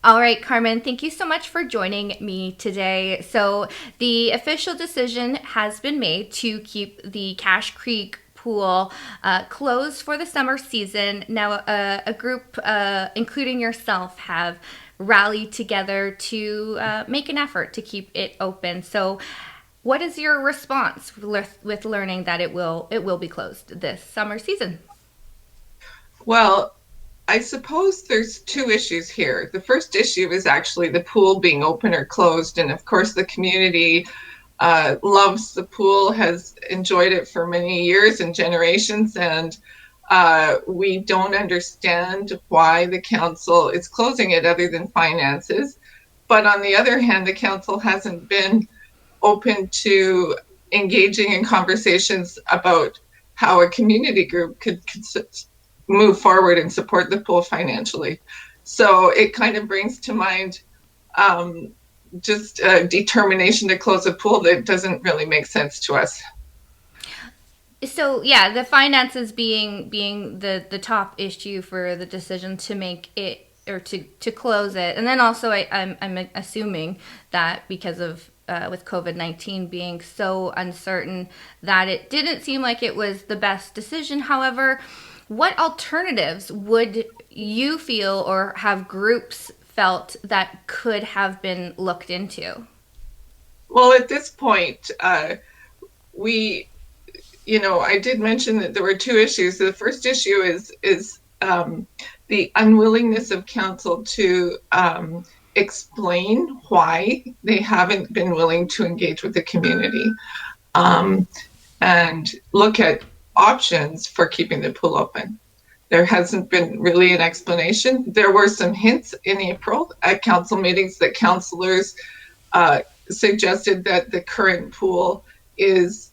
All right, Carmen, thank you so much for joining me today. So, the official decision has been made to keep the Cache Creek pool closed for the summer season. Now, a group, including yourself, have rallied together to make an effort to keep it open. So, what is your response with learning that it will be closed this summer season? Well, I suppose there's two issues here. The first issue is actually the pool being open or closed. And of course, the community loves the pool, has enjoyed it for many years and generations. And we don't understand why the council is closing it other than finances. But on the other hand, the council hasn't been open to engaging in conversations about how a community group could move forward and support the pool financially. So it kind of brings to mind um, just a determination to close a pool that doesn't really make sense to us. So yeah, the finances being the top issue for the decision to make it or to close it, and then also I'm assuming that because of with COVID-19 being so uncertain that it didn't seem like it was the best decision. However, what alternatives would you feel or have groups felt that could have been looked into? Well, at this point, we, I did mention that there were two issues. The first issue is the unwillingness of council to explain why they haven't been willing to engage with the community um, and look at options for keeping the pool open. There hasn't been really an explanation. There were some hints in April at council meetings that councillors suggested that the current pool is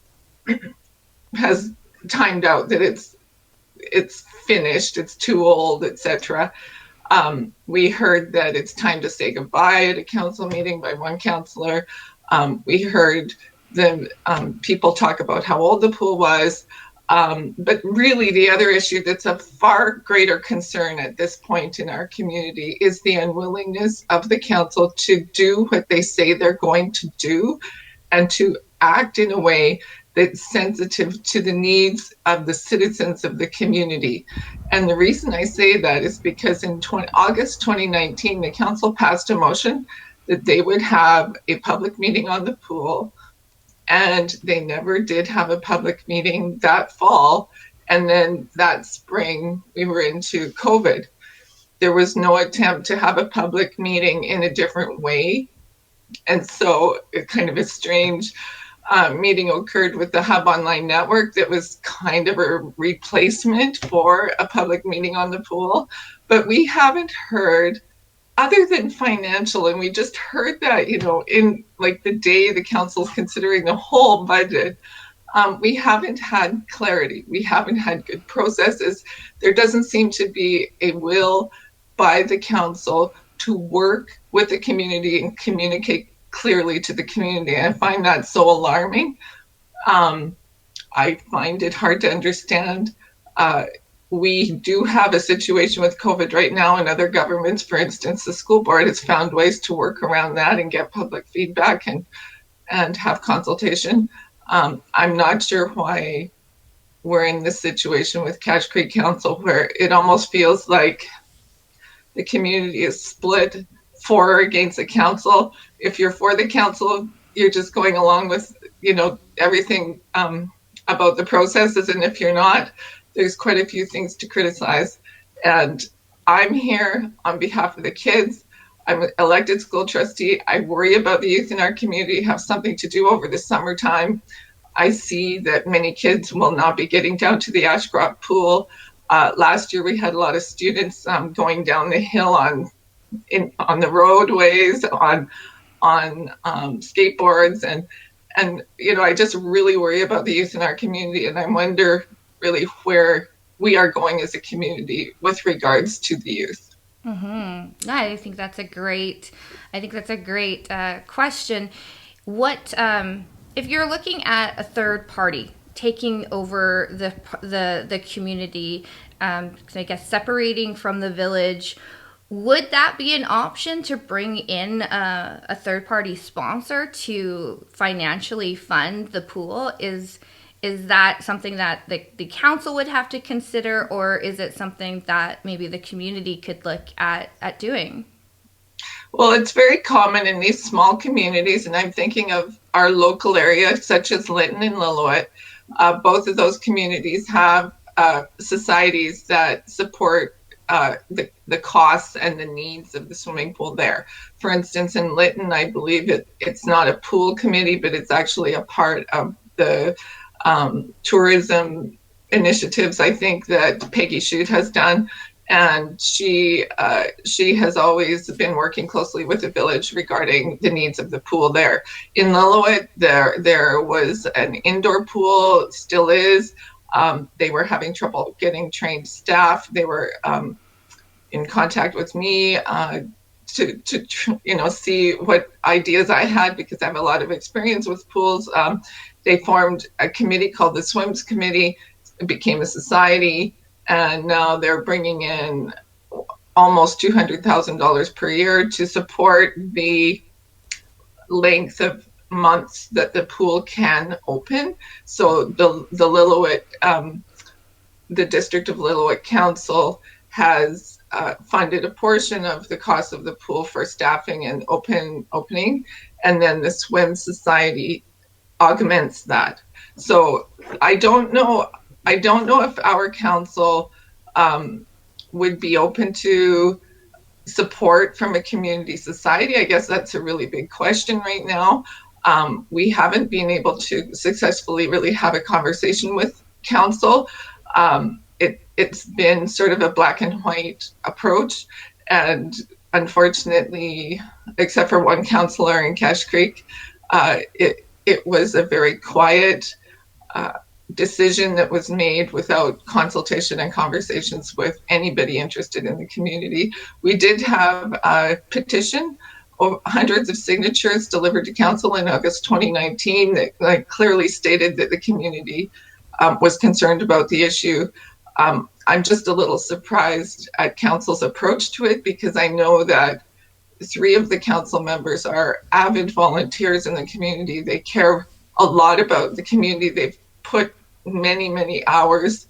has timed out, that it's finished, it's too old, etc. We heard that it's time to say goodbye at a council meeting by one councillor. We heard the people talk about how old the pool was. But really, the other issue that's of far greater concern at this point in our community is the unwillingness of the council to do what they say they're going to do and to act in a way that's sensitive to the needs of the citizens of the community. And the reason I say that is because in August 2019, the council passed a motion that they would have a public meeting on the pool, and they never did have a public meeting that fall. And then that spring, we were into COVID. There was no attempt to have a public meeting in a different way. And so it kind of a strange meeting occurred with the Hub Online Network that was kind of a replacement for a public meeting on the pool. But we haven't heard, other than financial, and we just heard that, in like the day the council's considering the whole budget, we haven't had clarity. We haven't had good processes. There doesn't seem to be a will by the council to work with the community and communicate clearly to the community. I find that so alarming. Um, I find it hard to understand. We do have a situation with COVID right now in other governments. For instance, the school board has found ways to work around that and get public feedback and have consultation. I'm not sure why we're in this situation with Cache Creek Council where it almost feels like the community is split for or against the council. If you're for the council, you're just going along with, everything about the processes. And if you're not, there's quite a few things to criticize. And I'm here on behalf of the kids. I'm an elected school trustee. I worry about the youth in our community have something to do over the summertime. I see that many kids will not be getting down to the Ashcroft pool. Last year, we had a lot of students going down the hill on the roadways, on skateboards, and I just really worry about the youth in our community, and I wonder really where we are going as a community with regards to the youth. I think that's a great. I think that's a great question. What if you're looking at a third party taking over the community? I guess separating from the village. Would that be an option to bring in a third party sponsor to financially fund the pool? Is that something that the council would have to consider, or is it something that maybe the community could look at doing? Well, it's very common in these small communities, and I'm thinking of our local area, such as Lytton and Lillooet. Both of those communities have societies that support the costs and the needs of the swimming pool there. For instance, in Lytton, I believe it's not a pool committee, but it's actually a part of the tourism initiatives, I think, that Peggy Shute has done. And she has always been working closely with the village regarding the needs of the pool there. In Lillooet, there was an indoor pool, still is. They were having trouble getting trained staff. They were in contact with me to see what ideas I had, because I have a lot of experience with pools. They formed a committee called the Swims Committee. It became a society, and now they're bringing in almost $200,000 per year to support the length of months that the pool can open. So the Lillooet, the District of Lillooet Council has funded a portion of the cost of the pool for staffing and opening, and then the Swim Society augments that. So I don't know. I don't know if our council would be open to support from a community society. I guess that's a really big question right now. We haven't been able to successfully really have a conversation with council. It's been sort of a black and white approach, and unfortunately, except for one councillor in Cache Creek, it was a very quiet decision that was made without consultation and conversations with anybody interested in the community. We did have a petition, hundreds of signatures delivered to council in August 2019 that clearly stated that the community was concerned about the issue. I'm just a little surprised at council's approach to it, because I know that 3 of the council members are avid volunteers in the community. They care a lot about the community. They've put many, many hours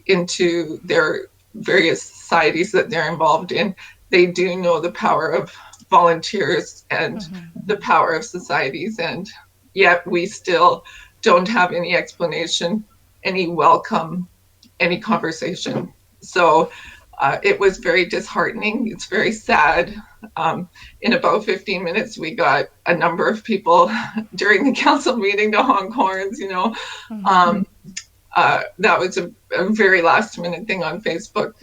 into their various societies that they're involved in. They do know the power of volunteers and the power of societies, and yet we still don't have any explanation, any welcome, any conversation. So it was very disheartening. It's very sad. In about 15 minutes, we got a number of people during the council meeting to honk horns, that was a very last minute thing on Facebook.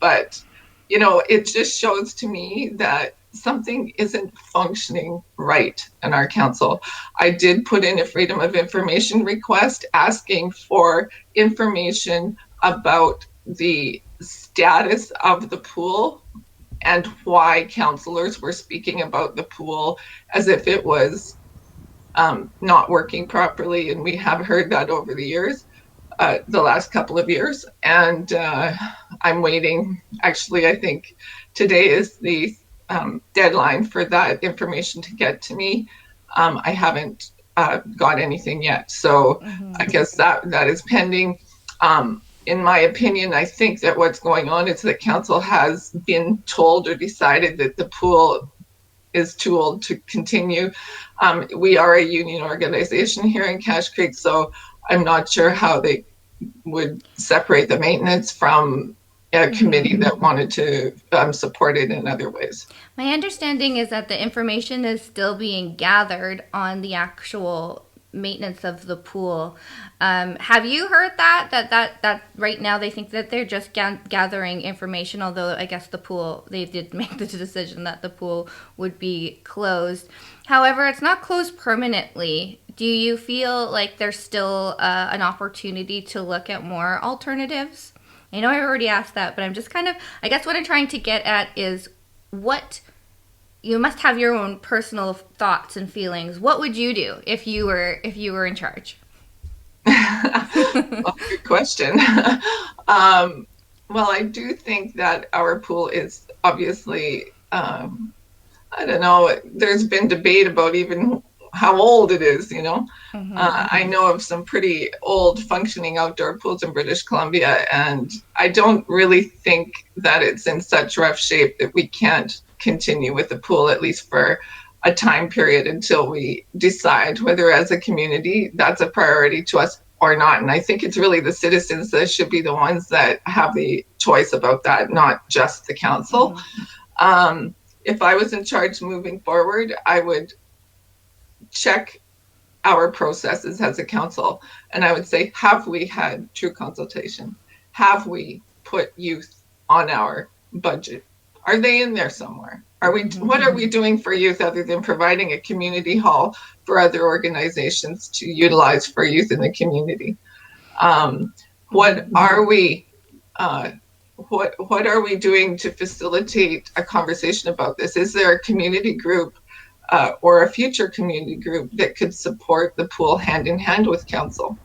But, it just shows to me that something isn't functioning right in our council. I did put in a Freedom of Information request asking for information about the status of the pool and why councillors were speaking about the pool as if it was not working properly. And we have heard that over the years, the last couple of years. And I'm waiting. Actually, I think today is the deadline for that information to get to me. I haven't got anything yet. So I guess that is pending. In my opinion, I think that what's going on is that council has been told or decided that the pool is too old to continue. We are a union organization here in Cache Creek, so I'm not sure how they would separate the maintenance from a committee that wanted to support it in other ways. My understanding is that the information is still being gathered on the actual maintenance of the pool. Have you heard that right now they think that they're just gathering information, although I guess the pool, they did make the decision that the pool would be closed. However, it's not closed permanently. Do you feel like there's still an opportunity to look at more alternatives? I know I already asked that, but I'm just I guess what I'm trying to get at is what you must have your own personal thoughts and feelings. What would you do if you were in charge? Well, good question. Well, I do think that our pool is obviously, I don't know, there's been debate about even how old it is, you know. I know of some pretty old functioning outdoor pools in British Columbia, and I don't really think that it's in such rough shape that we can't continue with the pool, at least for a time period until we decide whether as a community that's a priority to us or not. And I think it's really the citizens that should be the ones that have the choice about that, not just the council. Um, if I was in charge moving forward, I would check our processes as a council and I would say, have we had true consultation? Have we put youth on our budget? Are they in there somewhere? What are we doing for youth other than providing a community hall for other organizations to utilize for youth in the community? What are we uh, what are we doing to facilitate a conversation about this? Is there a community group or a future community group that could support the pool hand in hand with council?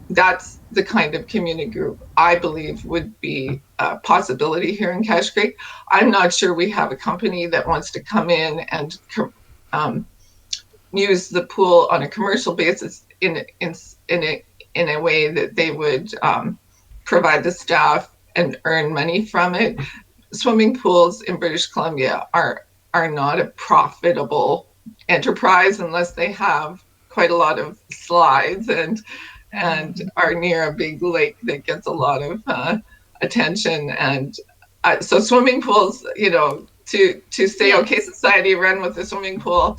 That's the kind of community group I believe would be a possibility here in Cache Creek. I'm not sure we have a company that wants to come in and um, use the pool on a commercial basis in a way that they would provide the staff and earn money from it. Swimming pools in British Columbia are not a profitable enterprise unless they have quite a lot of slides and are near a big lake that gets a lot of attention. And so swimming pools, you know, to say, okay, society run with the swimming pool,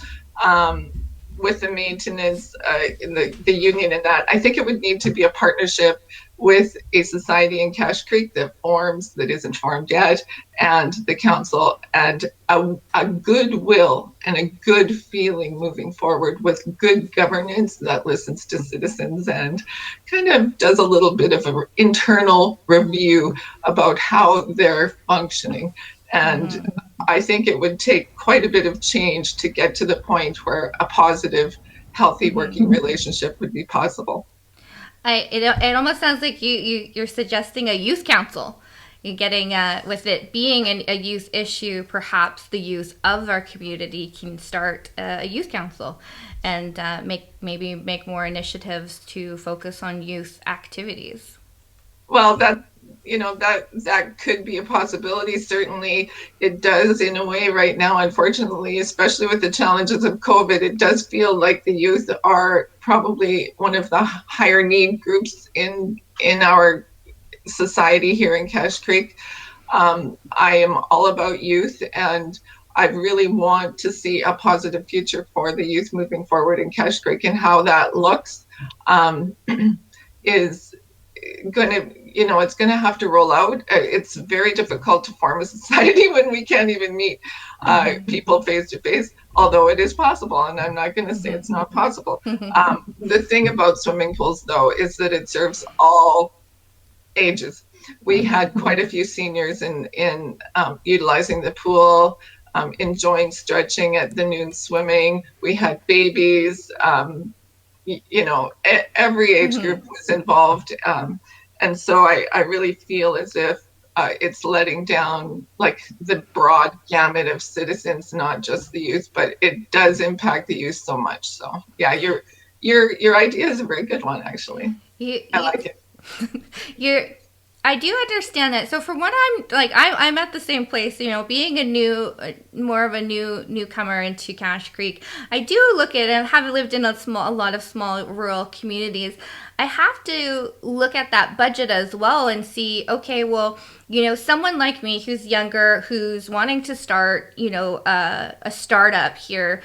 with the maintenance, in the union and that, I think it would need to be a partnership with a society in Cache Creek that isn't formed yet, and the council, and a goodwill and a good feeling moving forward with good governance that listens to citizens and kind of does a little bit of an internal review about how they're functioning. And I think it would take quite a bit of change to get to the point where a positive, healthy working relationship would be possible. It almost sounds like you're suggesting a youth council. You're getting with it being a youth issue, perhaps the youth of our community can start a youth council and make more initiatives to focus on youth activities. Well, that could be a possibility. Certainly, it does in a way right now. Unfortunately, especially with the challenges of COVID, it does feel like the youth are probably one of the higher need groups in our society here in Cache Creek. I am all about youth, and I really want to see a positive future for the youth moving forward in Cache Creek, and how that looks is going to, it's going to have to roll out. It's very difficult to form a society when we can't even meet people face to face, although it is possible, and I'm not going to say it's not possible. The thing about swimming pools, though, is that it serves all ages. We had quite a few seniors in utilizing the pool, enjoying stretching at the noon swimming. We had babies. Every age group was involved. And so I really feel as if it's letting down like the broad gamut of citizens, not just the youth, but it does impact the youth so much. So yeah, your idea is a very good one, actually. I like it. I do understand that. So for one, I'm at the same place, being more of a newcomer into Cache Creek. I do look at it, and have lived in a lot of small rural communities. I have to look at that budget as well and see, okay, well, someone like me who's younger, who's wanting to start, a startup here.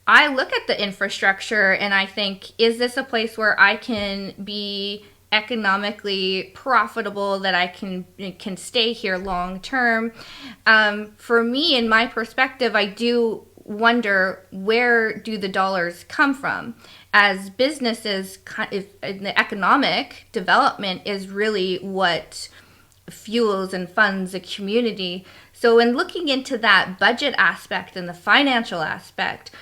I look at the infrastructure and I think, is this a place where I can be economically profitable, that I can stay here long term? For me, in my perspective, I do wonder, where do the dollars come from? As businesses, the economic development is really what fuels and funds a community. So in looking into that budget aspect and the financial aspect,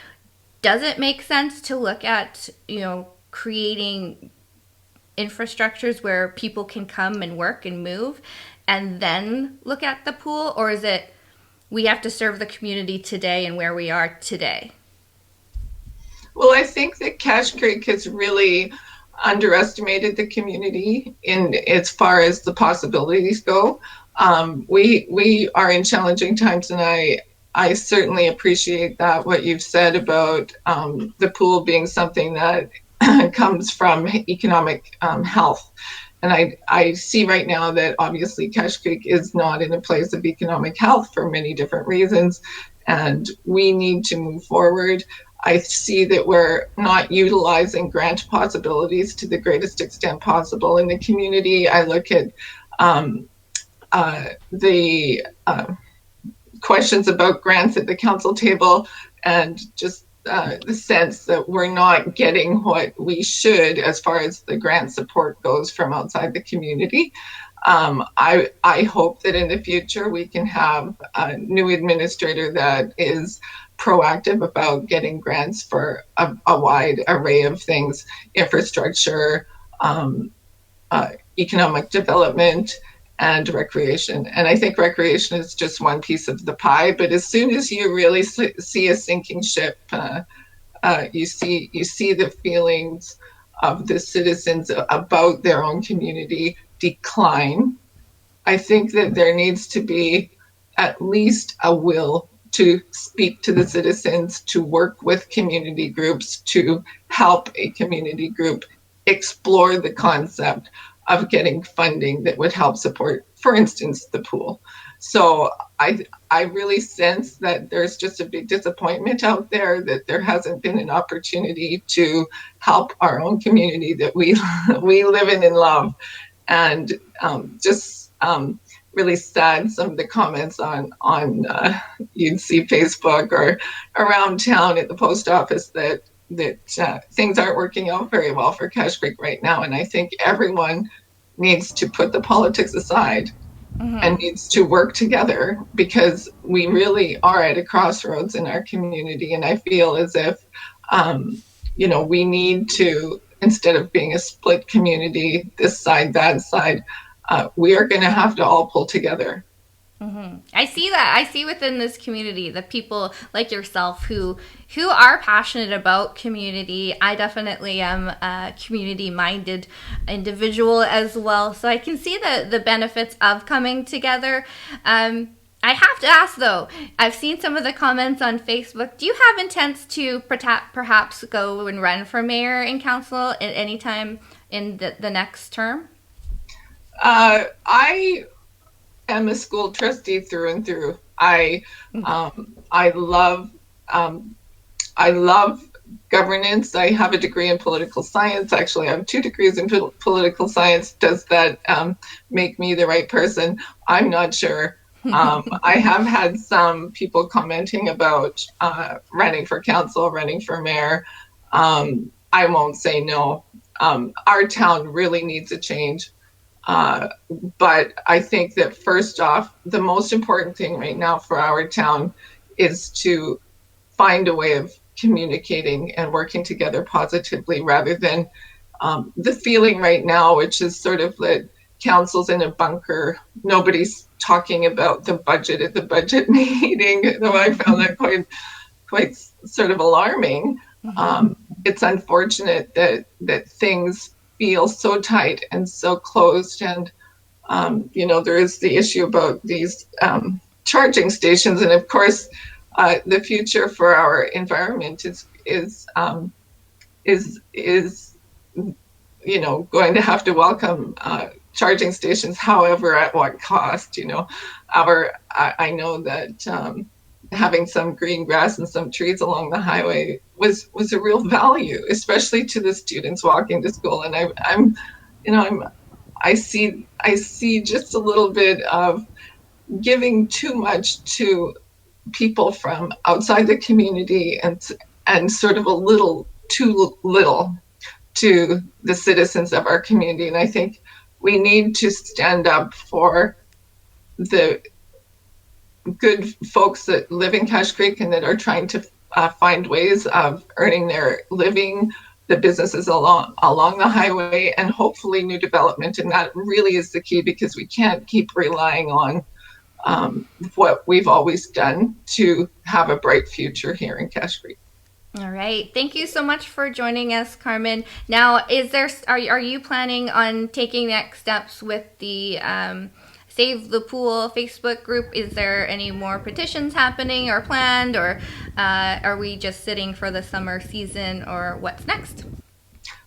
does it make sense to look at, creating infrastructures where people can come and work and move, and then look at the pool, or is it we have to serve the community today and where we are today? Well, I think that Cache Creek has really underestimated the community in as far as the possibilities go. We are in challenging times, and I certainly appreciate that what you've said about the pool being something that comes from economic health. And I see right now that obviously Cache Creek is not in a place of economic health for many different reasons, and we need to move forward. I see that we're not utilizing grant possibilities to the greatest extent possible in the community. I look at the questions about grants at the council table and just the sense that we're not getting what we should as far as the grant support goes from outside the community. I hope that in the future we can have a new administrator that is proactive about getting grants for a wide array of things, infrastructure, economic development, and recreation. And I think recreation is just one piece of the pie. But as soon as you really see a sinking ship, you see the feelings of the citizens about their own community decline. I think that there needs to be at least a will to speak to the citizens, to work with community groups, to help a community group explore the concept of getting funding that would help support, for instance, the pool. So I really sense that there's just a big disappointment out there that there hasn't been an opportunity to help our own community that we live in and love. And really sad some of the comments on you'd see Facebook or around town at the post office that things aren't working out very well for Cache Creek right now. And I think everyone needs to put the politics aside and needs to work together, because we really are at a crossroads in our community. And I feel as if, we need to, instead of being a split community, this side, that side, we are going to have to all pull together. I see that. I see within this community the people like yourself who are passionate about community. I definitely am a community minded individual as well, so I can see the benefits of coming together. I have to ask though, I've seen some of the comments on Facebook. Do you have intents to perhaps go and run for mayor and council at any time in the next term? I am a school trustee through and through. I love governance. I have a degree in political science. Actually, I have 2 degrees in political science. Does that make me the right person? I'm not sure. I have had some people commenting about running for council, running for mayor. I won't say no. Our town really needs a change. But I think that first off, the most important thing right now for our town is to find a way of communicating and working together positively, rather than the feeling right now, which is sort of that council's in a bunker. Nobody's talking about the budget at the budget meeting, though I found that quite sort of alarming. It's unfortunate that things feel so tight and so closed. And, there is the issue about these charging stations. And of course, the future for our environment is going to have to welcome charging stations, however, at what cost. I know that having some green grass and some trees along the highway was a real value, especially to the students walking to school. And I see just a little bit of giving too much to people from outside the community, and sort of a little too little to the citizens of our community. And I think we need to stand up for the good folks that live in Cache Creek and that are trying to find ways of earning their living, the businesses along the highway, and hopefully new development. And that really is the key, because we can't keep relying on what we've always done to have a bright future here in Cache Creek. All right. Thank you so much for joining us, Carmen. Now, are you planning on taking next steps with the Save the Pool Facebook group? Is there any more petitions happening or planned, or are we just sitting for the summer season, or what's next?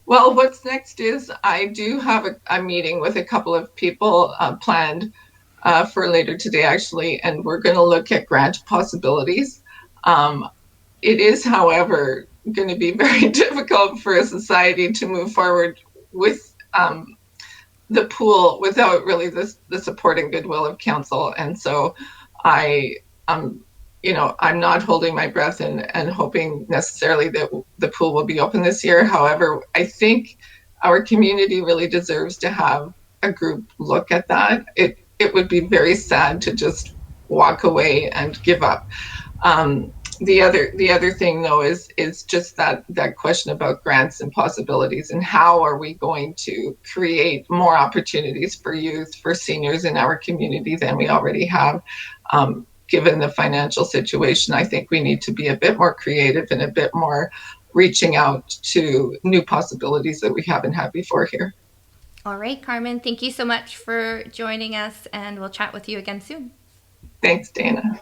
Well, what's next is I do have a meeting with a couple of people planned for later today, actually, and we're going to look at grant possibilities. It is, however, going to be very difficult for a society to move forward with the pool without really the support and goodwill of council. And so I, I'm not holding my breath and hoping necessarily that the pool will be open this year. However, I think our community really deserves to have a group look at that. It would be very sad to just walk away and give up. The other thing, though, is just that question about grants and possibilities, and how are we going to create more opportunities for youth, for seniors in our community than we already have. Given the financial situation, I think we need to be a bit more creative and a bit more reaching out to new possibilities that we haven't had before here. All right, Carmen, thank you so much for joining us, and we'll chat with you again soon. Thanks, Dana.